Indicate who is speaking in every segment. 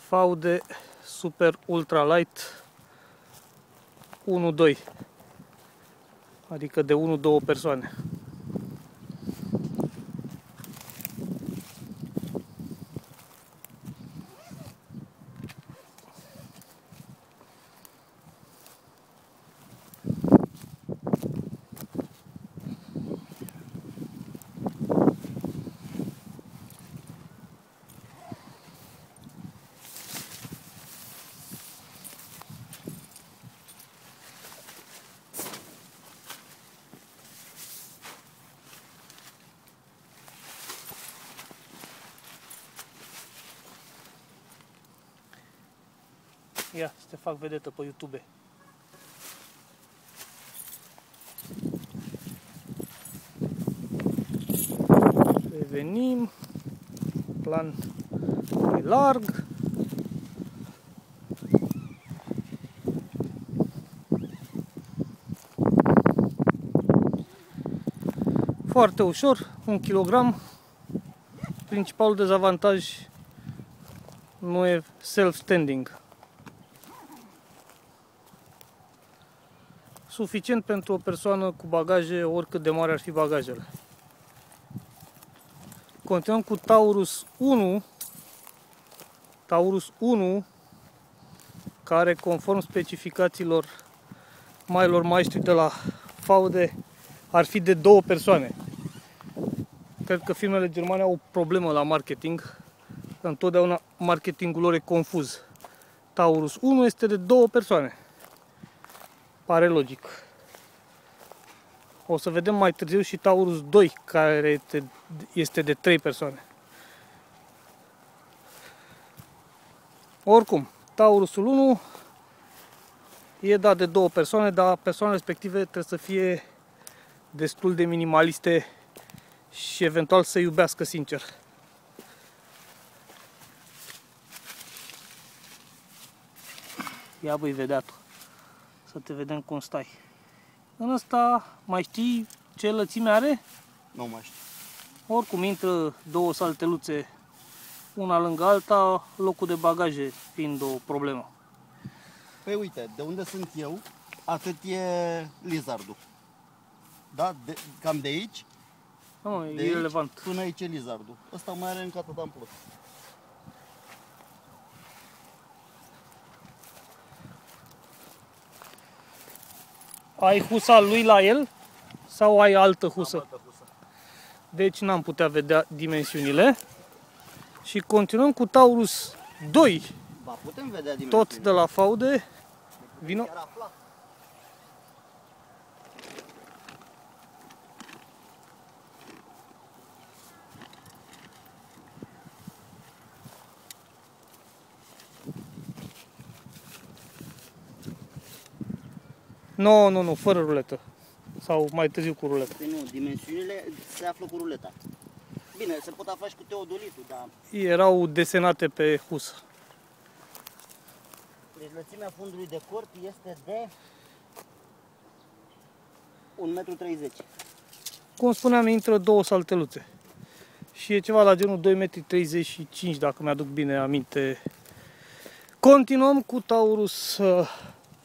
Speaker 1: Faude Super Ultra Light 1-2, adică de 1-2 persoane. Ia, să te fac vedetă pe YouTube. Revenim. Plan mai larg. Foarte ușor, 1 kg. Principalul dezavantaj nu e self-standing. Suficient pentru o persoană cu bagaje, oricât de mare ar fi bagajele. Continuăm cu Taurus 1. Taurus 1, care conform specificațiilor mailor maestri de la Faude ar fi de 2 persoane. Cred că firmele germane au o problemă la marketing. Întotdeauna marketingul lor e confuz. Taurus 1 este de 2 persoane. Pare logic. O să vedem mai târziu și Taurus 2, care este de 3 persoane. Oricum, Taurusul 1 e dat de 2 persoane, dar persoanele respective trebuie să fie destul de minimaliste și eventual să iubească sincer. Ia băi, vedea tu. Să te vedem cum stai. În ăsta mai știi ce lățime are?
Speaker 2: Nu mai știu.
Speaker 1: Oricum intră 2 salteluțe una lângă alta, locul de bagaje fiind o problemă.
Speaker 2: Păi uite, de unde sunt eu, atât e lizardul. Da? Cam de aici.
Speaker 1: Nu,
Speaker 2: de
Speaker 1: e irelevant.
Speaker 2: Până aici e lizardul. Ăsta mai are încă atât în plus.
Speaker 1: Ai husa lui la el sau ai altă husă?
Speaker 2: Altă husă.
Speaker 1: Deci n-am putea vedea dimensiunile. Și continuăm cu Taurus 2.
Speaker 2: Ba, putem vedea dimensiunile.
Speaker 1: Tot de la Faude. Vino. Nu, fără ruletă. Sau mai târziu cu ruletă.
Speaker 2: Păi nu, dimensiunile se află cu ruleta. Bine, se pot afla și cu teodolitul, dar...
Speaker 1: Erau desenate pe husă.
Speaker 2: Deci lățimea fundului de corp este de 1,30 m.
Speaker 1: Cum spuneam, intră 2 salteluțe. Și e ceva la genul 2,35 m, dacă mi-aduc bine aminte. Continuăm cu Taurus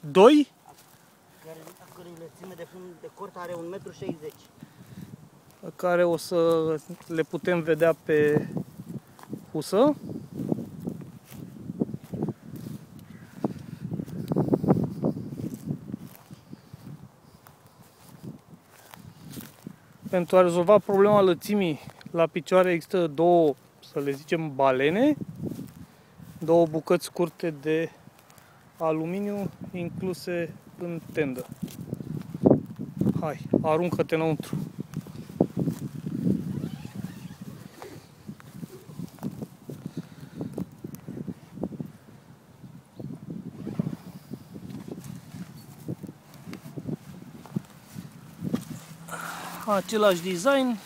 Speaker 1: 2.
Speaker 2: A cărei lățime de fund de corp are 1,60 m.
Speaker 1: Care o să le putem vedea pe husă. Pentru a rezolva problema lățimii, la picioare există 2, să le zicem, balene, 2 bucăți scurte de aluminiu incluse în tendă. Hai, aruncă-te înăuntru. Același design,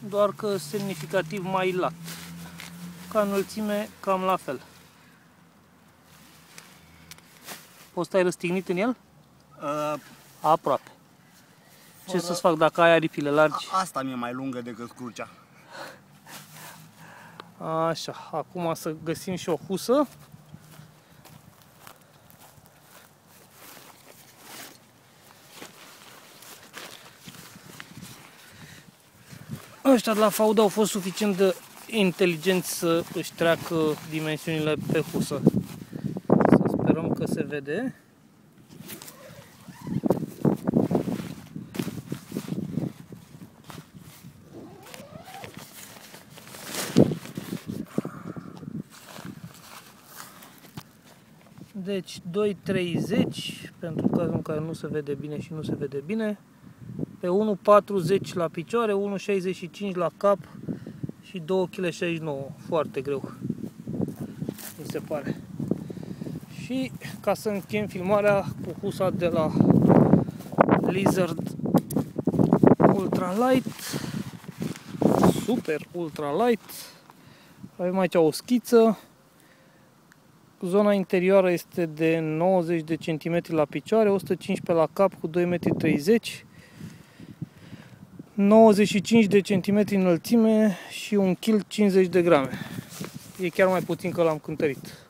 Speaker 1: doar că semnificativ mai lat. Ca înălțime, cam la fel. Poți stai răstignit în el? Aproape. Ce să-ți fac dacă ai aripile largi?
Speaker 2: Asta mi-e mai lungă decât crucea.
Speaker 1: Așa, acum să găsim și o husă. Ăștia de la Faude au fost suficient de inteligenți să își treacă dimensiunile pe husă. Să sperăm că se vede. Deci 2,30 pentru cazul în care nu se vede bine și nu se vede bine. Pe 1,40 la picioare, 1,65 la cap și 2,69 kg. Foarte greu, mi se pare. Și ca să încheiem filmarea cu husa de la Lizard Ultralight, super ultralight, avem aici o schiță. Zona interioară este de 90 de cm la picioare, 115 la cap cu 2,30 m, 95 de cm înălțime și 1,50 kg. E chiar mai puțin că l-am cântărit.